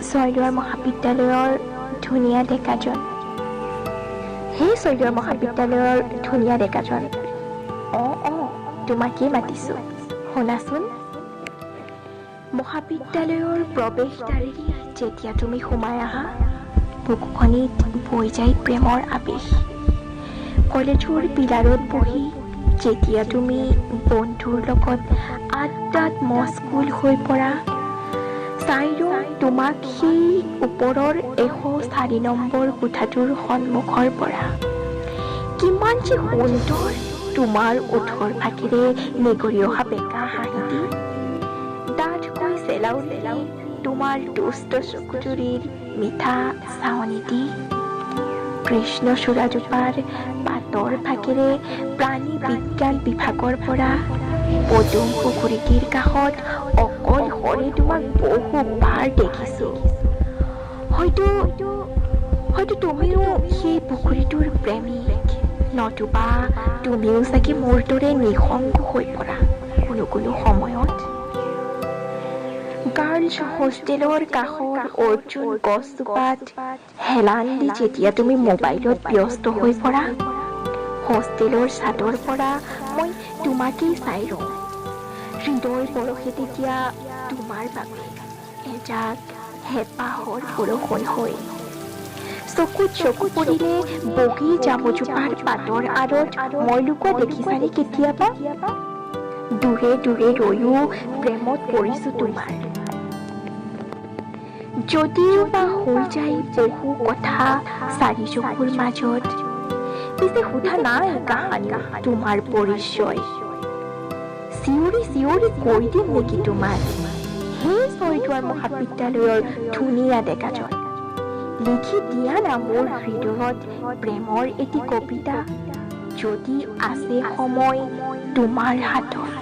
ছয়দুৱাৰ মহাবিদ্যালয়ৰ ধুনীয়া ডেকাজন। সেই ছয়দুৱাৰ মহাবিদ্যালয়ৰ ধুনীয়া ডেকাজন। তোমাকেই মাতিছোঁ, শুনাচোন। মহাবিদ্যালয়ৰ প্ৰৱেশদ্বাৰেদি যেতিয়া তুমি সোমাই আহা, বুকুখনিত বৈ যায় প্ৰেমৰ আৱেশ। কলেজৰ পিলাৰত বহি যেতিয়া তুমি বন্ধুৰ লগত আড্ডাত মস্গুল হৈ পৰা, চাইৰো তোমাক সেই ওপৰৰ 104 নম্বৰ কোঠাটোৰ সন্মুখৰ পৰা। কিমান যে সুন্দৰ তোমাৰ ওঠৰ ফাঁকেৰে নিগৰি অহা বেকা হাঁহিটি, ডাঠকৈ চেলাও তোমাৰ দুষ্ট চকুজুৰিৰ মিঠা চাৱনিটি, কৃষ্ণচূড়াজোপাৰ পাতৰ ফাঁকেৰে প্ৰাণী বিজ্ঞান বিভাগৰ পৰা পদুম পুখুৰীটিৰ কাষত অকলশৰে তোমাক বহুবাৰ দেখিছোঁ। হয়তো তুমিও সেই পুখুৰীটোৰ প্ৰেমিক, নতুবা তুমিও চাগে মোৰ দৰে নিঃসংগ হৈ পৰা কোনো সময়ত। গাৰ্লছ হোষ্টেলৰ কাষৰ অৰ্জুন গছজোপাত হেলান দি যেতিয়া তুমি মোবাইলত ব্যস্ত হৈ পৰা, হোষ্টেলৰ ছাদৰ পৰা মই তোমাকেই চাই ৰওঁ। হৃদয় পৰশে তেতিয়া তোমাৰ বাবে এজাক হেঁপাহৰ বৰষুণ হৈ। চকুত চকু পৰিলে বগী জামুজোপাৰ পাতৰ আঁৰত মই লুকুৱা দেখিছানে কেতিয়াবা? দূৰে দূৰে ৰৈও প্ৰেমত পৰিছোঁ তোমাৰ। যদিও বা হৈ যায় বহু কথা চাৰি চকুৰ মাজত, পিছে সোধা নাই কাহানি তোমাৰ পৰিচয়। চিঞৰি কৈ দিম নেকি তোমাক, সেই ছয়দুৱাৰ মহাবিদ্যালয়ৰ ধুনীয়া ডেকাজন। লিখি দিয়া না মোৰ হৃদয়ত প্ৰেমৰ এটি কবিতা, যদি আছে সময় তোমাৰ হাতত।